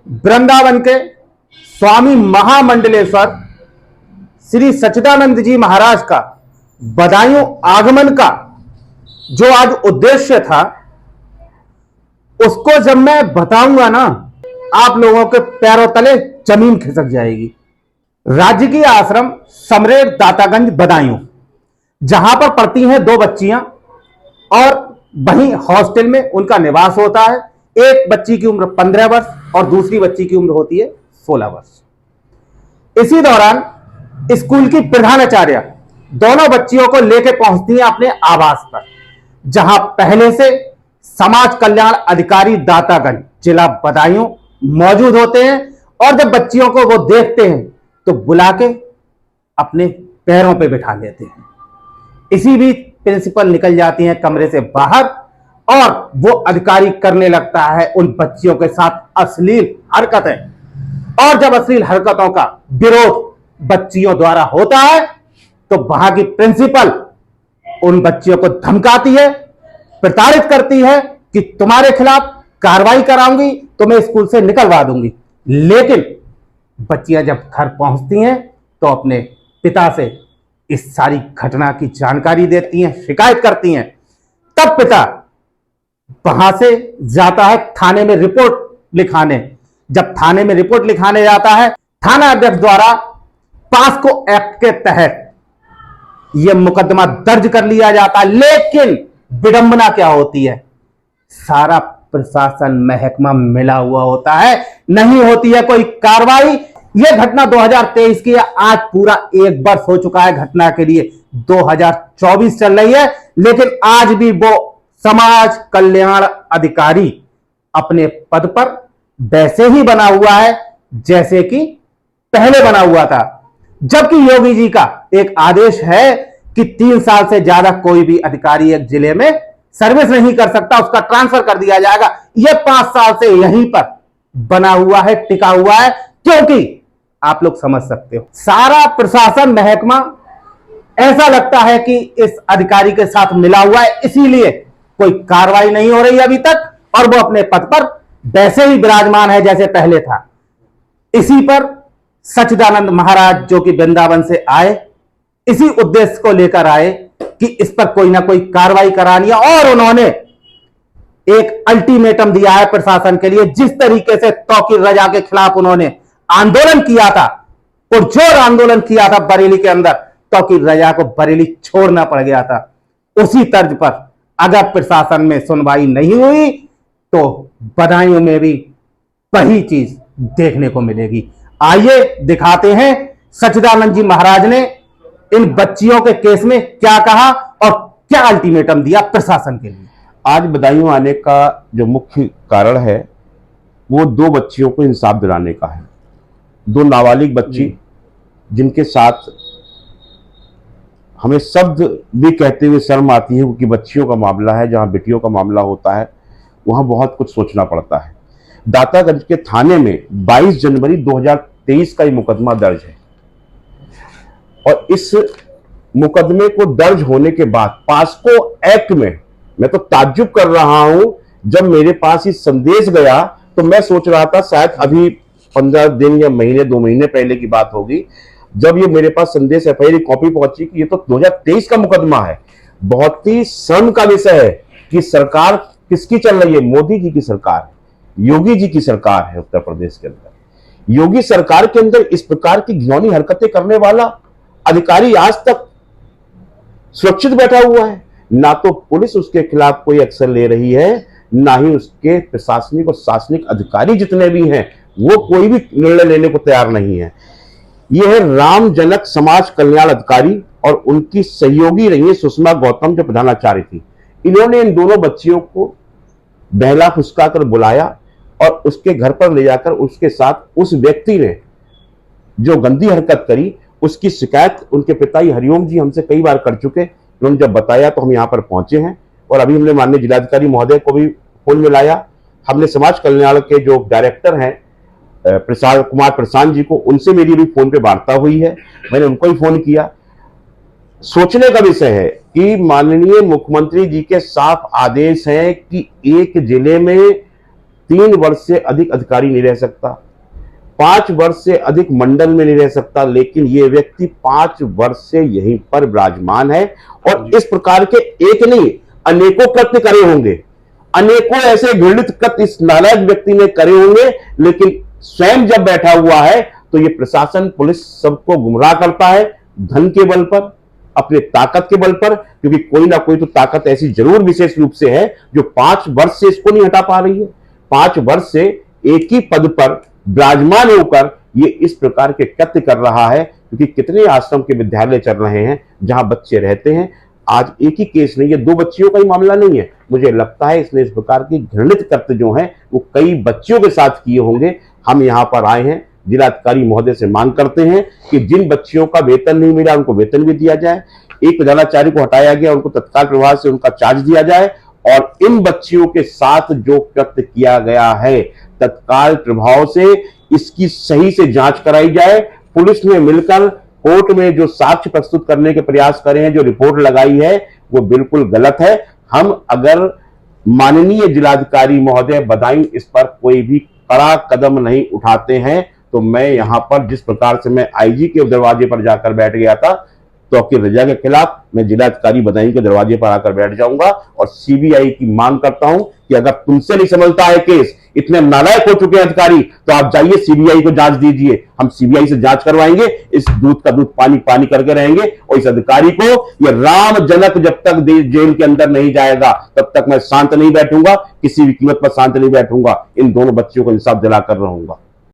वृंदावन के स्वामी महामंडलेश्वर श्री सच्चिदानंद जी महाराज का बदायूं आगमन का जो आज उद्देश्य था, उसको जब मैं बताऊंगा ना, आप लोगों के पैरों तले जमीन खिसक जाएगी। राजकीय आश्रम समरेर दातागंज बदायूं, जहां पर पढ़ती हैं 2 बच्चियां और वहीं हॉस्टल में उनका निवास होता है। एक बच्ची की उम्र 15 वर्ष और दूसरी बच्ची की उम्र होती है 16 वर्ष। इसी दौरान स्कूल की प्रधानाचार्य दोनों बच्चियों को लेकर पहुंचती हैं अपने आवास पर, जहां पहले से समाज कल्याण अधिकारी दातागंज जिला बदायूं मौजूद होते हैं। और जब बच्चियों को वो देखते हैं तो बुला के अपने पैरों पे बिठा लेते हैं। इसी बीच प्रिंसिपल निकल जाती हैं कमरे से बाहर और वो अधिकारी करने लगता है उन बच्चियों के साथ अश्लील हरकतें। और जब अश्लील हरकतों का विरोध बच्चियों द्वारा होता है तो वहां की प्रिंसिपल उन बच्चियों को धमकाती है, प्रताड़ित करती है कि तुम्हारे खिलाफ कार्रवाई कराऊंगी, तुम्हें स्कूल से निकलवा दूंगी। लेकिन बच्चियां जब घर पहुंचती हैं तो अपने पिता से इस सारी घटना की जानकारी देती हैं, शिकायत करती हैं। तब पिता वहां से जाता है थाने में रिपोर्ट लिखाने। जब थाने में रिपोर्ट लिखाने जाता है, थाना अध्यक्ष द्वारा पास्को एक्ट के तहत यह मुकदमा दर्ज कर लिया जाता है। लेकिन विडंबना क्या होती है, सारा प्रशासन महकमा मिला हुआ होता है, नहीं होती है कोई कार्रवाई। यह घटना 2023 की है, आज पूरा 1 वर्ष हो चुका है घटना के लिए, 2024 चल रही है, लेकिन आज भी वो समाज कल्याण अधिकारी अपने पद पर वैसे ही बना हुआ है जैसे कि पहले बना हुआ था। जबकि योगी जी का एक आदेश है कि 3 साल से ज्यादा कोई भी अधिकारी एक जिले में सर्विस नहीं कर सकता, उसका ट्रांसफर कर दिया जाएगा। यह 5 साल से यहीं पर बना हुआ है, टिका हुआ है, क्योंकि आप लोग समझ सकते हो सारा प्रशासन महकमा ऐसा लगता है कि इस अधिकारी के साथ मिला हुआ है, इसीलिए कोई कार्रवाई नहीं हो रही अभी तक और वो अपने पद पर वैसे ही विराजमान है जैसे पहले था। इसी पर सच्चिदानंद महाराज जो कि वृंदावन से आए, इसी उद्देश्य को लेकर आए कि इस पर कोई ना कोई कार्रवाई करानी है। और उन्होंने एक अल्टीमेटम दिया है प्रशासन के लिए। जिस तरीके से तौकीर रजा के खिलाफ उन्होंने आंदोलन किया था, पुरजोर आंदोलन किया था बरेली के अंदर, तौकीर रजा को बरेली छोड़ना पड़ गया था, उसी तर्ज पर अगर प्रशासन में सुनवाई नहीं हुई तो बदायूं में भी वही चीज देखने को मिलेगी। आइए दिखाते हैं सच्चिदानंद जी महाराज ने इन बच्चियों के केस में क्या कहा और क्या अल्टीमेटम दिया प्रशासन के लिए। आज बदायूं आने का जो मुख्य कारण है वो 2 बच्चियों को इंसाफ दिलाने का है। 2 नाबालिग बच्ची जिनके साथ हमें शब्द भी कहते हुए शर्म आती है, क्योंकि बच्चियों का मामला है, जहां बेटियों का मामला होता है वहां बहुत कुछ सोचना पड़ता है। दातागंज के थाने में 22 जनवरी 2023 का ये मुकदमा दर्ज है और इस मुकदमे को दर्ज होने के बाद पास्को एक्ट में मैं तो ताज्जुब कर रहा हूं। जब मेरे पास ये संदेश गया तो मैं सोच रहा था शायद अभी 15 दिन या महीने 2 महीने पहले की बात होगी, जब ये मेरे पास संदेश एफआईआर की कॉपी पहुंची कि ये तो 2023 का मुकदमा है। बहुत ही शर्म का विषय है कि सरकार किसकी चल रही है, मोदी जी की सरकार है, योगी जी की सरकार है उत्तर प्रदेश के अंदर। योगी सरकार के अंदर इस प्रकार की घिनौनी हरकतें करने वाला अधिकारी आज तक सुरक्षित बैठा हुआ है। ना तो पुलिस उसके खिलाफ कोई एक्शन ले रही है, ना ही उसके प्रशासनिक और शासनिक अधिकारी जितने भी हैं वो कोई भी निर्णय लेने को तैयार नहीं है। यह है रामजनक समाज कल्याण अधिकारी और उनकी सहयोगी रही है सुषमा गौतम जो प्रधानाचार्य थी। इन्होंने इन दोनों बच्चियों को बहला फुसका कर बुलाया और उसके घर पर ले जाकर उसके साथ उस व्यक्ति ने जो गंदी हरकत करी उसकी शिकायत उनके पिता हरिओम जी हमसे कई बार कर चुके। उन्होंने जब बताया तो हम यहाँ पर पहुंचे हैं और अभी हमने माननीय जिलाधिकारी महोदय को भी फोन मिलाया। हमने समाज कल्याण के जो डायरेक्टर हैं प्रसाद कुमार प्रशांत जी को, उनसे मेरी भी फोन पे वार्ता हुई है, मैंने उनको ही फोन किया। सोचने का विषय है कि माननीय मुख्यमंत्री जी के साफ आदेश हैं कि एक जिले में 3 वर्ष से अधिक अधिकारी नहीं रह सकता, 5 वर्ष से अधिक मंडल में नहीं रह सकता, लेकिन ये व्यक्ति 5 वर्ष से यहीं पर विराजमान है और इस प्रकार के एक नहीं अनेकों कृत्य करे होंगे, अनेकों ऐसे घृणित कृत्य इस नालायक व्यक्ति ने करे होंगे, लेकिन स्वयं जब बैठा हुआ है तो ये प्रशासन पुलिस सबको गुमराह करता है धन के बल पर, अपने ताकत के बल पर, क्योंकि कोई ना कोई तो ताकत ऐसी जरूर विशेष रूप से है जो 5 वर्ष से इसको नहीं हटा पा रही है। 5 वर्ष से एक ही पद पर विराजमान होकर ये इस प्रकार के कृत्य कर रहा है, क्योंकि कितने आश्रम के विद्यालय चल रहे हैं जहां बच्चे रहते हैं। आज एक ही केस नहीं है, 2 बच्चियों का ही मामला नहीं है, मुझे लगता है इसने इस प्रकार की घृणित कृत्य जो है वो कई बच्चियों के साथ किए होंगे। हम यहाँ पर आए हैं, जिलाधिकारी महोदय से मांग करते हैं कि जिन बच्चियों का वेतन नहीं मिला उनको वेतन भी दिया जाए, एक प्रधानाचार्य को हटाया गया उनको तत्काल प्रभाव से उनका चार्ज दिया जाए, और इन बच्चियों के साथ जो कृत्य किया गया है तत्काल प्रभाव से इसकी सही से जांच कराई जाए। पुलिस ने मिलकर कोर्ट में जो साक्ष्य प्रस्तुत करने के प्रयास करे हैं, जो रिपोर्ट लगाई है वो बिल्कुल गलत है। हम अगर माननीय जिलाधिकारी महोदय बदायूं इस पर कोई भी कड़ा कदम नहीं उठाते हैं तो मैं यहां पर जिस प्रकार से मैं आईजी के दरवाजे पर जाकर बैठ गया था, तौकीर रजा के खिलाफ मैं जिलाधिकारी बदायूं के दरवाजे पर आकर बैठ जाऊंगा और सीबीआई की मांग करता हूं कि अगर तुमसे नहीं संभलता है केस, इतने नालायक हो चुके हैं अधिकारी, तो आप जाइए सीबीआई को जांच दीजिए, हम सीबीआई से जांच करवाएंगे। इस दूध का दूध पानी पानी करके रहेंगे और इस अधिकारी को ये राम जनक जब तक जेल के अंदर नहीं जाएगा तब तक मैं शांत नहीं बैठूंगा, किसी भी कीमत पर शांत नहीं बैठूंगा, इन दोनों बच्चियों को इंसाफ दिलाकर रहूंगा।